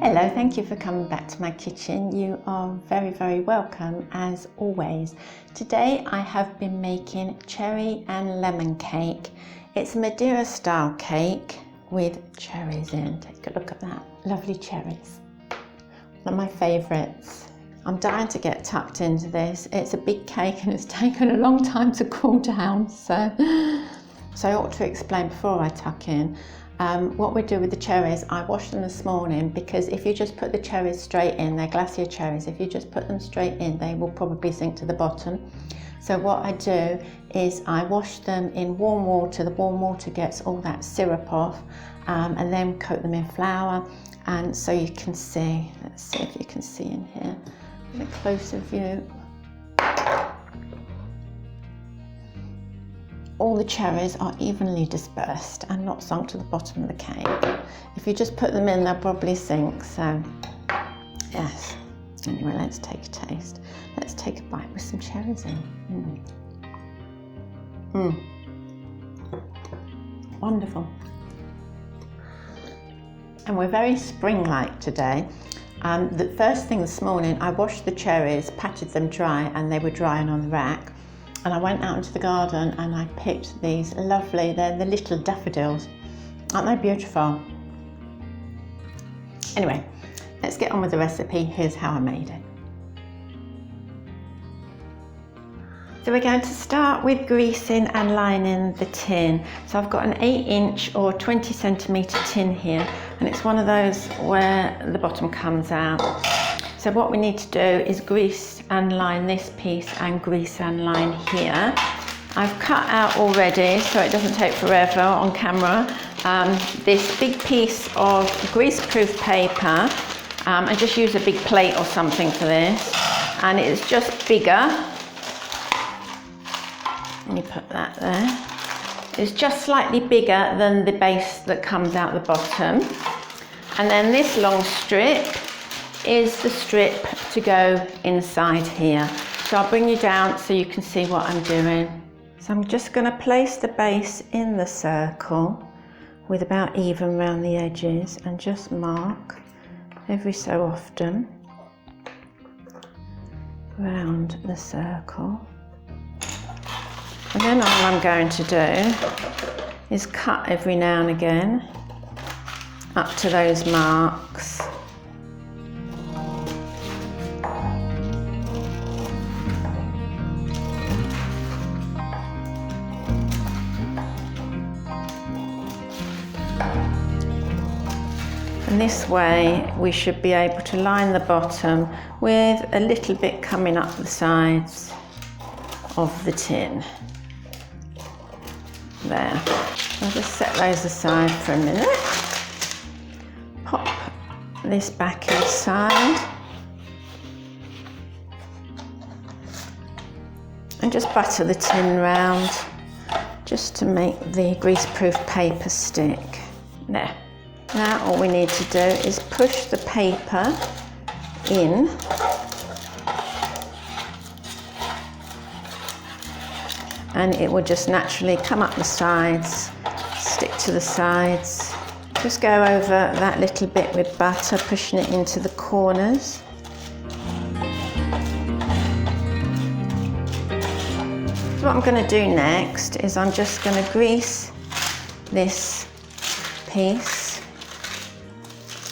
Hello, thank you for coming back to my kitchen. You are very, very welcome as always. Today I have been making cherry and lemon cake. It's a Madeira style cake with cherries in. Take a look at that. Lovely cherries. One of my favourites. I'm dying to get tucked into this. It's a big cake and it's taken a long time to cool down, so I ought to explain before I tuck in. What we do with the cherries, I washed them this morning because if you just put the cherries straight in, they're glacé cherries, if you just put them straight in, they will probably sink to the bottom. So what I do is I wash them in warm water. The warm water gets all that syrup off, and then coat them in flour. And so you can see, let's see if you can see in here, a closer view. All the cherries are evenly dispersed and not sunk to the bottom of the cake. If you just put them in, they'll probably sink, so yes. Anyway, let's take a taste. Let's take a bite with some cherries in. Wonderful. And we're very spring-like today. The first thing this morning, I washed the cherries, patted them dry, and they were drying on the rack. And I went out into the garden and I picked these lovely, they're the little daffodils. Aren't they beautiful? Anyway, let's get on with the recipe. Here's how I made it. So we're going to start with greasing and lining the tin. So I've got an 8-inch or 20 centimetre tin here, and it's one of those where the bottom comes out. So what we need to do is grease and line this piece and grease and line here. I've cut out already, so it doesn't take forever on camera, this big piece of grease-proof paper. I just use a big plate or something for this, and it's just bigger. Let me put that there. It's just slightly bigger than the base that comes out the bottom. And then this long strip is the strip to go inside here. So I'll bring you down so you can see what I'm doing. So I'm just going to place the base in the circle with about even round the edges and just mark every so often round the circle. And then all I'm going to do is cut every now and again up to those marks. And this way we should be able to line the bottom with a little bit coming up the sides of the tin. There. I'll just set those aside for a minute. Pop this back inside. And just butter the tin round just to make the greaseproof paper stick. There. Now all we need to do is push the paper in and it will just naturally come up the sides, stick to the sides. Just go over that little bit with butter, pushing it into the corners. So what I'm going to do next is I'm just going to grease this piece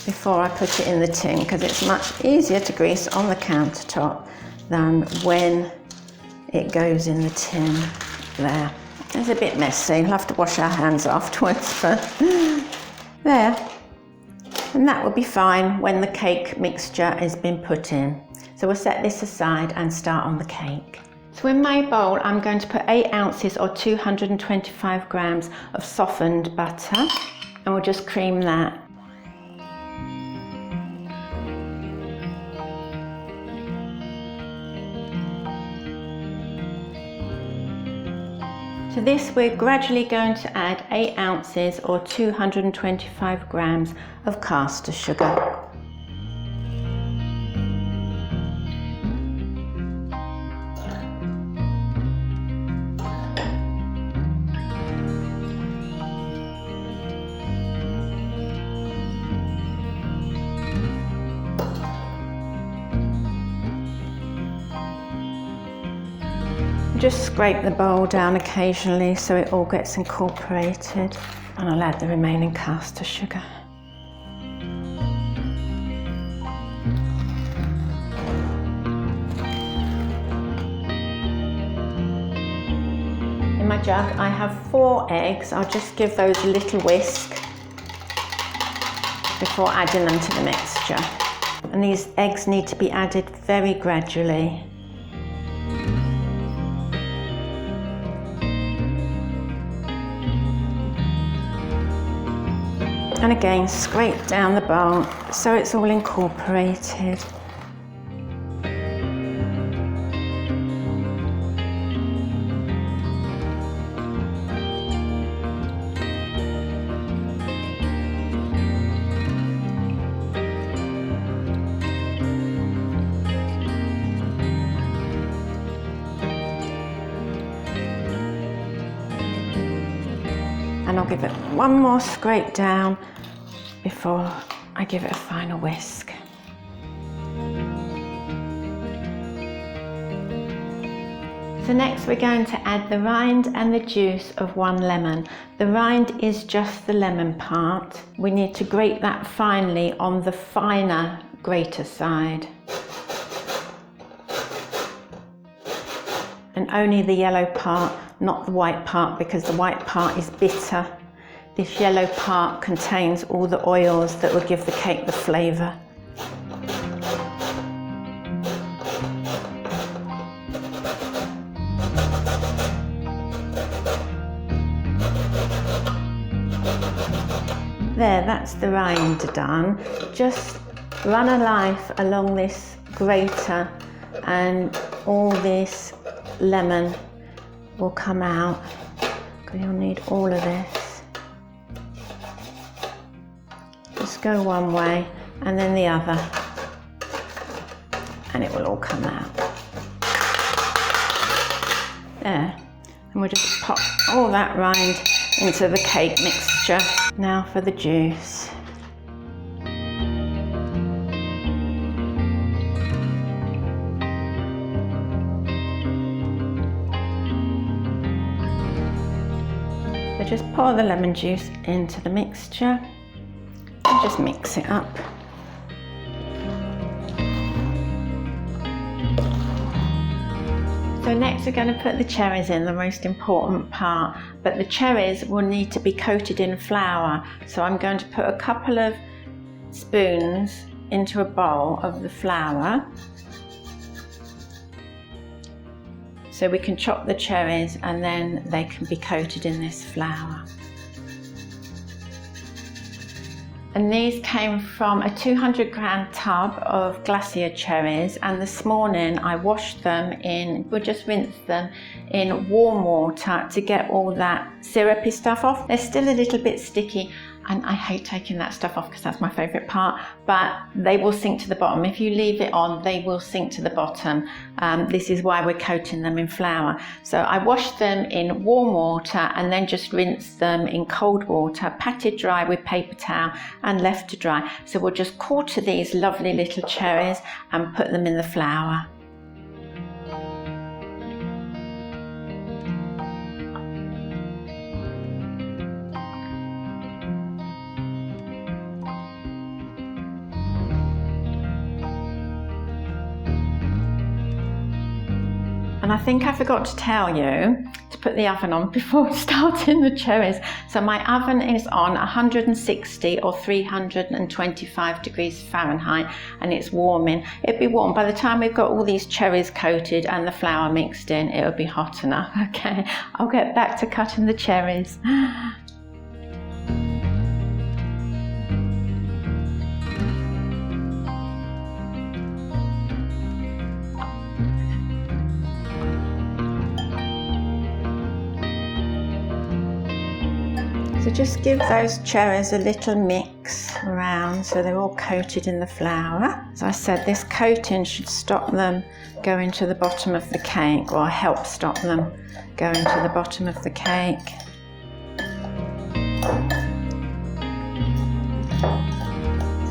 before I put it in the tin, because it's much easier to grease on the countertop than when it goes in the tin. There. It's a bit messy, we'll have to wash our hands afterwards, but there. And that will be fine when the cake mixture has been put in. So we'll set this aside and start on the cake. So in my bowl I'm going to put 8 ounces or 225 grams of softened butter, and we'll just cream that. To this we're gradually going to add 8 ounces or 225 grams of caster sugar. Just scrape the bowl down occasionally so it all gets incorporated. And I'll add the remaining caster sugar. In my jug I have 4 eggs. I'll just give those a little whisk before adding them to the mixture. And these eggs need to be added very gradually. And again, scrape down the bowl so it's all incorporated. And I'll give it one more scrape down before I give it a final whisk. So next we're going to add the rind and the juice of 1 lemon. The rind is just the lemon part. We need to grate that finely on the finer grater side. And only the yellow part, not the white part, because the white part is bitter. This yellow part contains all the oils that will give the cake the flavour. There, that's the rind done. Just run a knife along this grater and all this lemon will come out, because you'll need all of this. Just go one way and then the other, and it will all come out. There, and we'll just pop all that rind into the cake mixture. Now for the juice. So just pour the lemon juice into the mixture and just mix it up. So next we're going to put the cherries in, the most important part, but the cherries will need to be coated in flour. So I'm going to put a couple of spoons into a bowl of the flour, so we can chop the cherries and then they can be coated in this flour. And these came from a 200-gram tub of glacé cherries, and this morning I washed them in, we'll just rinse them in warm water to get all that syrupy stuff off. They're still a little bit sticky, and I hate taking that stuff off because that's my favourite part, but they will sink to the bottom. If you leave it on, they will sink to the bottom. This is why we're coating them in flour. So I washed them in warm water and then just rinsed them in cold water, patted dry with paper towel and left to dry. So we'll just quarter these lovely little cherries and put them in the flour. And I think I forgot to tell you to put the oven on before starting the cherries. So my oven is on 160 or 325 degrees Fahrenheit, and it's warming. It'll be warm. By the time we've got all these cherries coated and the flour mixed in, it'll be hot enough. Okay, I'll get back to cutting the cherries. So just give those cherries a little mix around so they're all coated in the flour. As I said, this coating should stop them going to the bottom of the cake, or help stop them going to the bottom of the cake.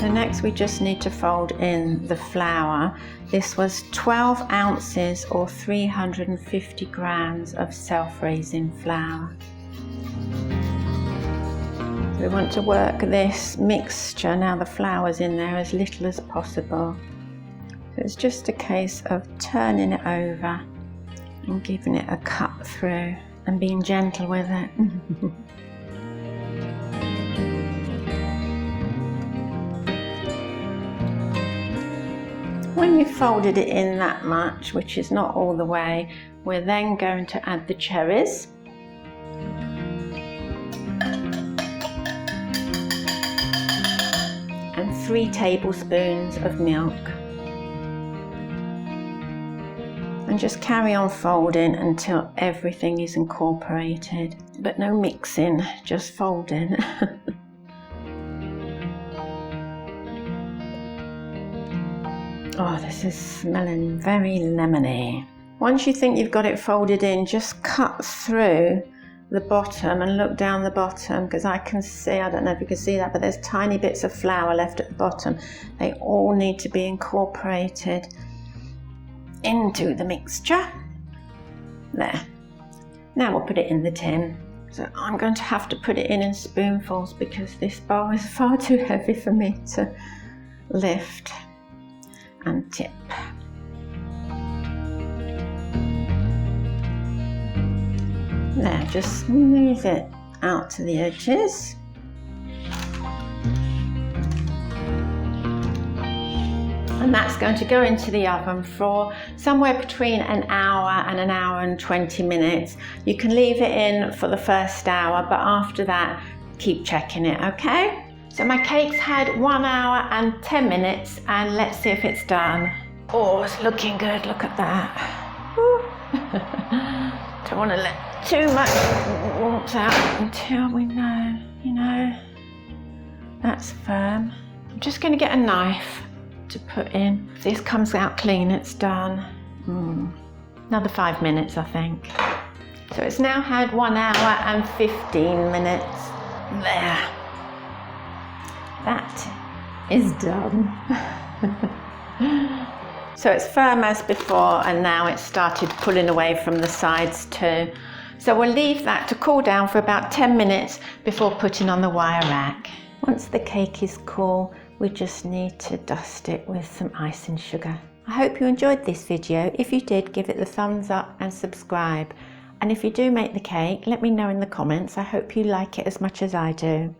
So next we just need to fold in the flour. This was 12 ounces or 350 grams of self-raising flour. We want to work this mixture, now the flour's in there, as little as possible. So it's just a case of turning it over and giving it a cut through and being gentle with it. When you've folded it in that much, which is not all the way, we're then going to add the cherries. And 3 tablespoons of milk. And just carry on folding until everything is incorporated. But no mixing, just folding. Oh, this is smelling very lemony. Once you think you've got it folded in, just cut through the bottom and look down the bottom, because I can see, I don't know if you can see that, but there's tiny bits of flour left at the bottom. They all need to be incorporated into the mixture. There. Now we'll put it in the tin. So I'm going to have to put it in spoonfuls because this bowl is far too heavy for me to lift and tip. There, just smooth it out to the edges. And that's going to go into the oven for somewhere between an hour and an hour and 20 minutes. You can leave it in for the first hour, but after that, keep checking it, okay? So my cake's had 1 hour and 10 minutes, and let's see if it's done. Oh, it's looking good, look at that. Don't want to let too much warmth out until we know, that's firm. I'm just going to get a knife to put in. If this comes out clean, it's done. Another 5 minutes, I think. So it's now had 1 hour and 15 minutes. There. That is done. So it's firm as before, and now it's started pulling away from the sides too. So we'll leave that to cool down for about 10 minutes before putting on the wire rack. Once the cake is cool, we just need to dust it with some icing sugar. I hope you enjoyed this video. If you did, give it the thumbs up and subscribe. And if you do make the cake, let me know in the comments. I hope you like it as much as I do.